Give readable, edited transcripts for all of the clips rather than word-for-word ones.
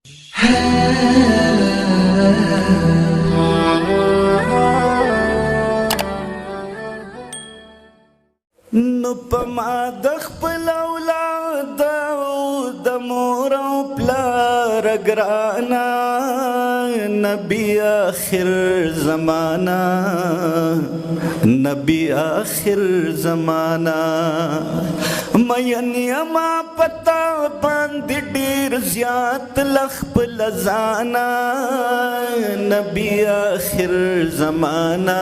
نو پما د خپل اولاد د مور او پلار ګرانا نبی آخر زمانہ نبی آخر زمانہ مین یما پتا باندې ډیر زیات لخپل زانا نبی آخر زمانہ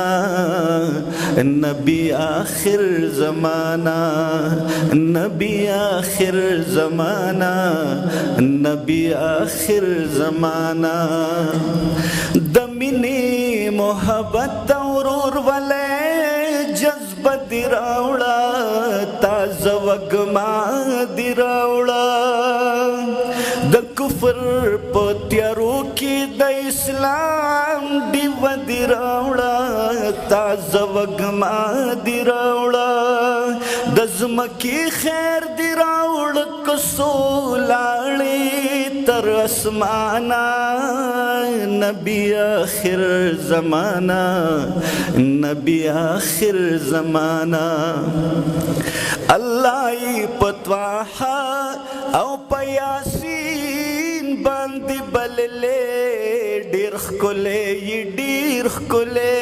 نبی آخر زمانہ نبی آخر زمانہ نبی آخر زمانہ دمینی محبت ورور والے جذب دی راوڑا تاز وگما دی راوڑا د کفر پتیارو کی د اسلام دیو دی راوڑا تاز وگما دی راوڑا د زمکی خیر دی راوڑ کسولاڑی تر اسمانا نبی آخر زمانہ نبی آخر زمانہ اللہ پتواہا او پیاسین باندی بللے ڈیرخ کلے یہ ڈیرخ کلے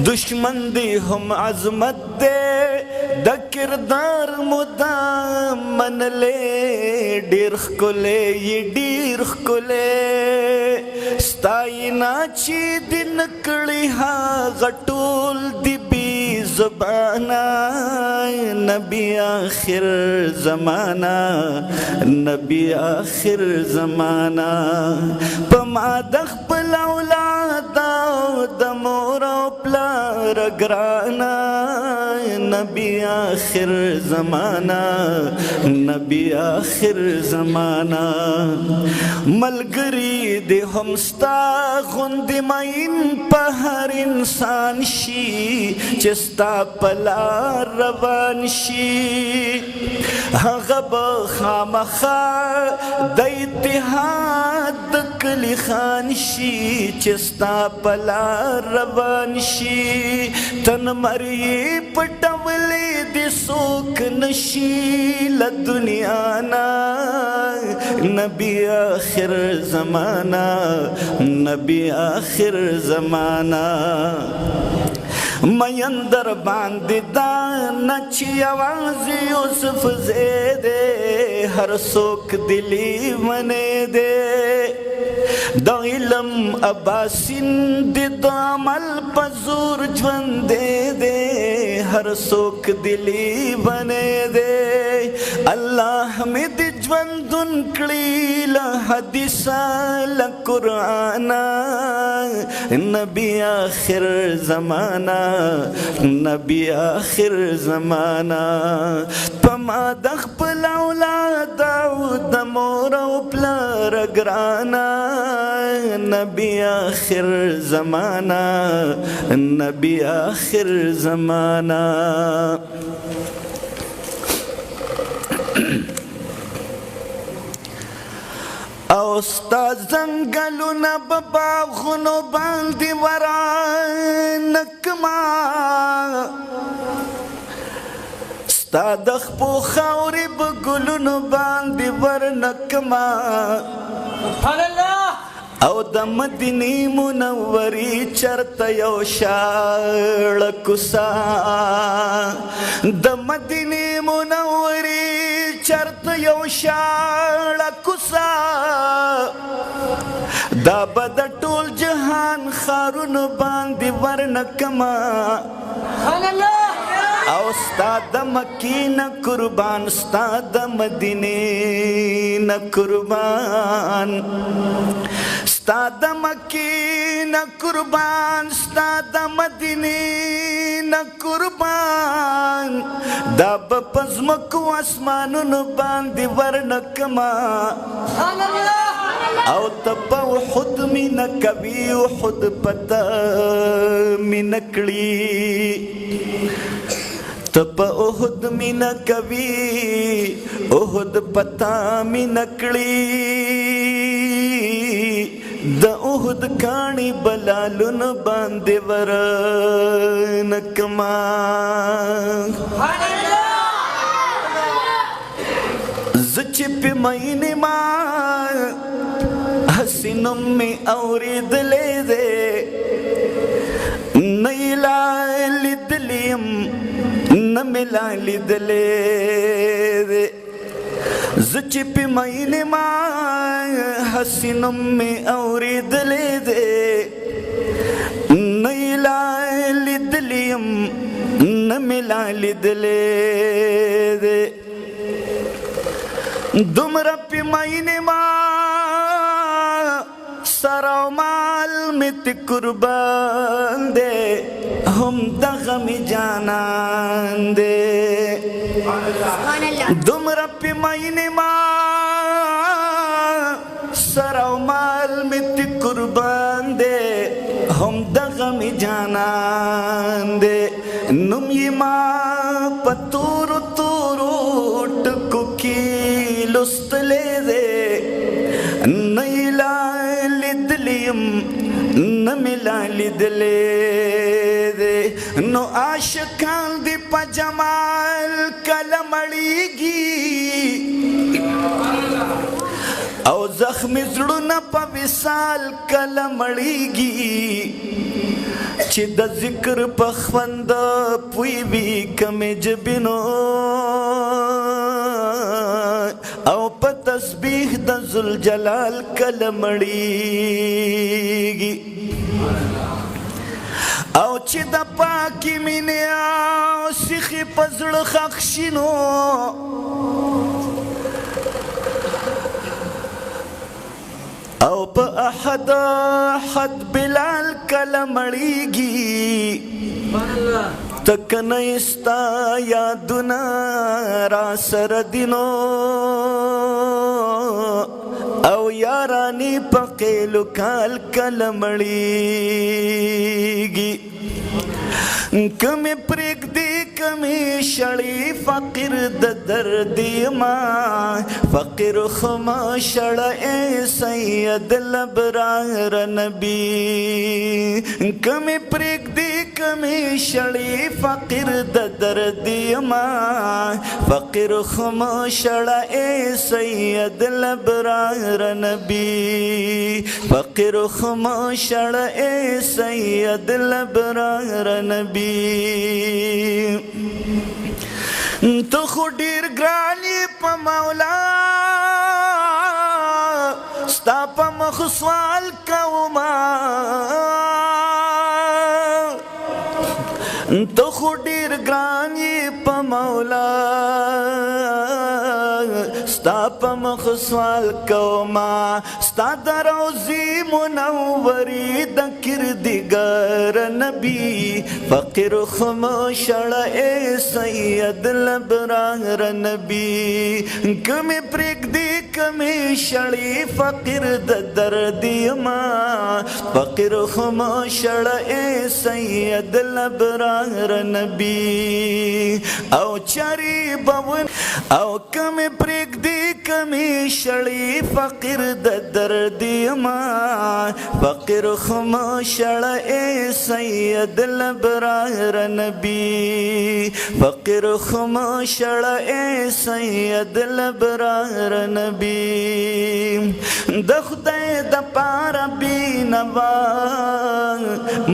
دشمن دی ہم عظمت دے دا کردار مدام من لے ڈیرخ کلے یہ ڈیرخ کلے ستائینا چی دن کڑی ہا غٹول دی بی زبانہ نبی آخر زمانہ نبی آخر زمانہ پما دخ پل اولادا د مور او پلار ګرانا نبی آخر زمانہ نبی آخر زمانہ ملګری دې هم ستا غوندې مین په هر انسان شي چې ستا په لار روان شي هغه به خامخا د اتحاد د کلي خان شي چې ستا په لار روان شي تن مري پټولې دې څوک نشي له دنیا نه نبی آخر زمانہ نبی آخر زمانہ میندر باندې دانا چې आवाज یوسف زیدے هر څوک دلی منې دے د علم اباسین د عمل پزور ژوند دے هر څوک دلی منې دے الله مې د ژوندون کړي له حدیث له قرآن نبی آخر زمانہ نبی آخر زمانہ پما د خپل اولاد او د مور او پلار ګرانا نبی آخر زمانہ نبی آخر زمانہ او ستا زنګلونه به باغونو باندې ورانکما ستا د خپو خاورې به ګلونو باندې ورنکما او د مدینې منورې چرته یو شاړه کوڅه د مدینې منورې چرته یو شاړه کوڅه دا به د ټول جهان ښارونو باندې ورنکما او ستا د مکې نه قربان ستا د مدینې نه قربان ستا د مکې نه قربان ستا د مدینې نه قربان دا به په ځمکو اسمانونو باندې ورنکما او ته په احد مینه کوي احد پته مینه کړي ته په احد مینه کوي احد پته مینه کړي احد کانی بلالن باندې ور نکما زچ په مینه ما حسینم می اورید لیدے نیلا لیدلیم نمیلا لیدلے زچ پی مینه ما حسینم می اورید لیدے نیلا لیدلیم نمیلا لیدلے دمرا پی مینه ما سراو مال مت قربان دے ہم دغمی جانان دے دمرا پی مینه ما سراو مال مت قربان دے ہم دغمی جانان دے نمی ما پتور تورو ٹکو کی لست لے دے نیلا لیدلیم نمیلا لیدلے دے نو عاشقان دی پا جمال کلمڑیگی او زخمی زړونه په وصال کلمړیږي چې د ذکر په خوند پوي وي کمې جبینو او په تسبیح د ذوالجلال کلمړیږي او چې د پاکي مینې او سیخې په زړه ښخ شي نو او په احد احد بلال کلمړیږي تکنه استا یادونه را سره دینو او یارانی په قیلو کال کلمړیږي کمی پرېږدي کمی شړی فقیر د درد ما فقیر خما شړه ای سید الابرار نبی کمی پرېږدي کمی شړی فقیر د درد ما فقیر خما شړه ای سید الابرار نبی فقیر خما شړه ای سید الابرار نبی تو خو ډیر ګرانی په مولا ستا په مخ سوال کوما تو خو ډیر ګرانی په مولا ستا په مخ سوال کوما ستا د روضې منورې د کردګار نبی فقیر خما شړه ای سید الابرار نبی کمی پرېږدي کمی شړې فقیر د درد ما فقیر خما شړه ای سید الابرار نبی او چاری بون او کمی پرېږدي کمی شړې فقیر د درد ما فقیر خما شړه ای سید الابرار نبی فقیر خما شړه ای سید الابرار نبی د خدای د پاره بینوا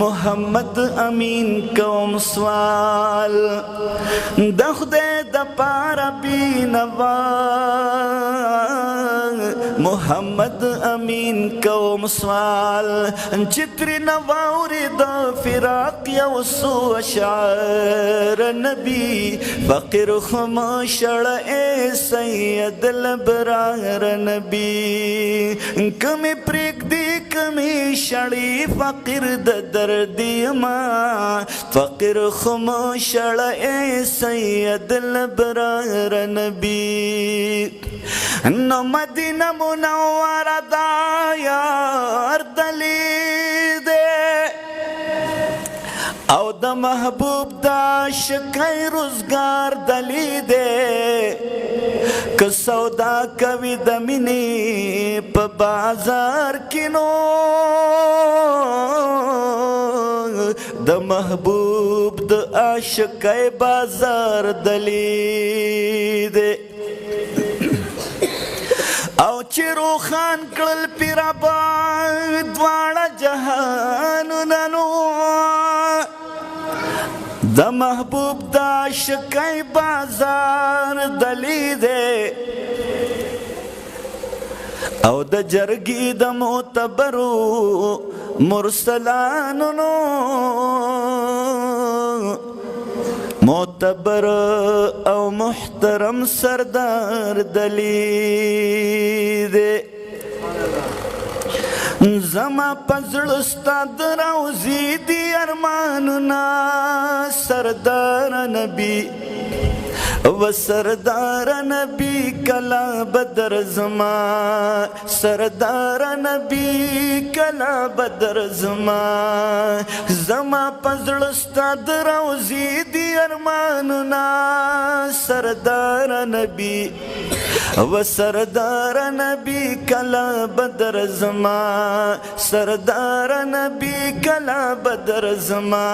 محمد امین کوم سوال د خدای د پاره بینوا محمد امین کوم سوال چتری نواوری د فراق یو سو اشعار نبی فقیر خما شړه ای سید الابرار نبی کمی پرېږدي کمی شړې فقیر د درد ما فقیر خما شړه ای سید الابرار نبی نو مدینه منوره دا یار دلی دے او د محبوب دا شکای روزگار دلی دے که سودا کوي د مینې په بازار کې نو د محبوب د عاشقای بازار دلی دے او چې روخان کړل پیرابا دواړه جهانونه نو د محبوب د عاشقای بازار دلی دے او د جرګې د معتبرو مرسلانو نو معتبر او محترم سردار دلی دے زما پزړه ستا د روضې دي ارمانونه سردار نبی و سردار نبی کلا بدر زما سردار نبی کلا بدر زما زما پزړه ستا د روضې دي ارمانونه سردار نبی و سردار نبی کلا بدر زما سردار نبی کلا بدر زما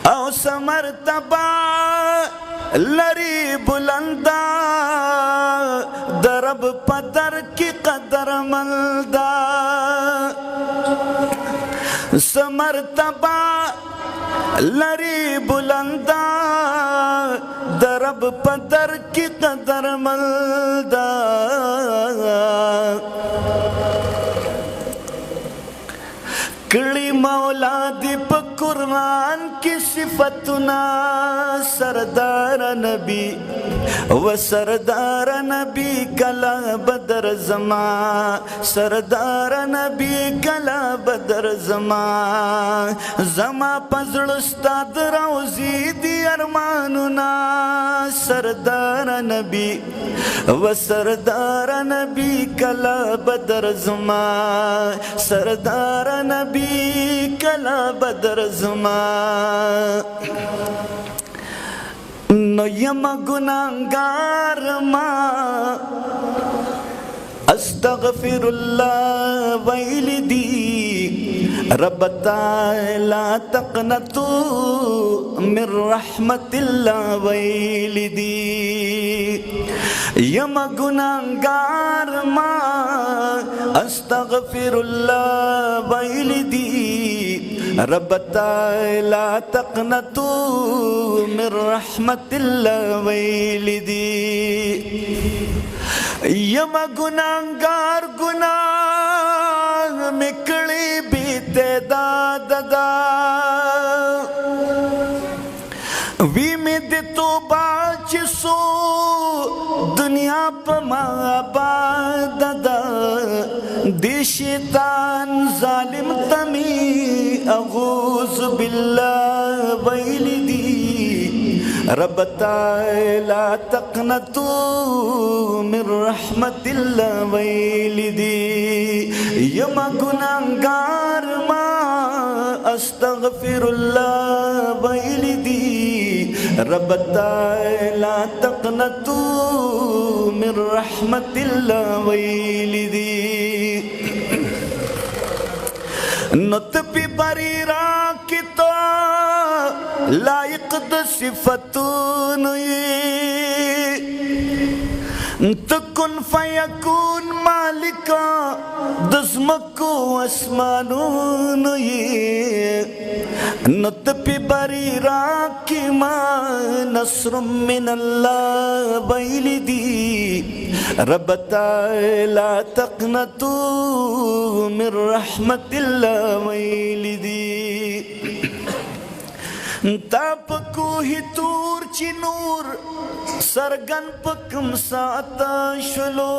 او سمرتبا لری بلندا درب پدر کی قدر ملدا سمرتبا لری بلندا درب پدر کی قدر ملدا کړي مولا دی په قرآن کی صفتنا سردار نبی و سردار نبی کلا بدر زما سردار نبی کلا بدر زما زما پزړه ستا د روضې دي ارمانونه سردار نبی و سردار نبی کلا بدر زما سردار نبی کلا بدر زما نو یم گناہگار ما استغفر اللہ ویل دی رب لا تقنطوا من رحمت اللہ ویل دی یم گناہگار ما استغفر اللہ ویل دی رب لا تقنطوا من رحمت اللہ ویل دی یم گناہگار گناہ مکڑی بیتے داد دا وی میں دے توبہ چسو دنیا پا ما آباد دا دی شیطان ظالم تمی اغوذ باللہ ویل دی رب لا تقنطوا من رحمت اللہ ویل دی یم گناہگار ما استغفر اللہ ویل دی رب لا تقنطوا من رحمت اللہ ویل دی نت پی بری راکی تو لائق د صفتون تکن فیکون مالکا دزمکو اسمانون نت پی بری راکی ما نصر من اللہ ویل دی رب لا تقنطوا من رحمت اللہ ویل دی تا پکوہی تور چی نور سرگن پکم ساتا شلو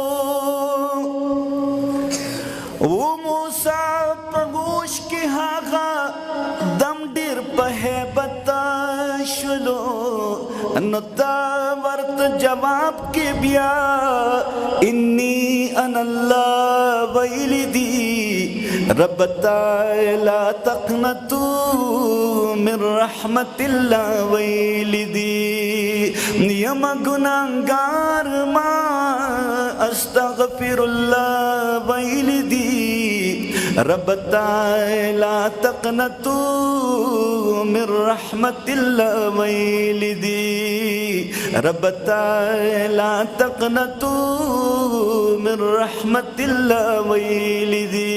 او موسیٰ پگوش کی ہاغا دم دیر پہیبتا شلو نتا ورت جواب کی بیا انی ان اللہ वैलिदी रब ताला तक़नतू मिन रहमतिल्लाह वैलिदी यम गुनाहगार मा अस्तगफिरुल्लाह वैलिदी रब ताला तक़नतू मिन रहमतिल्लाह वैलिदी रब ताला तक़नतू मिन रहमतिल्लाह वैलिदी।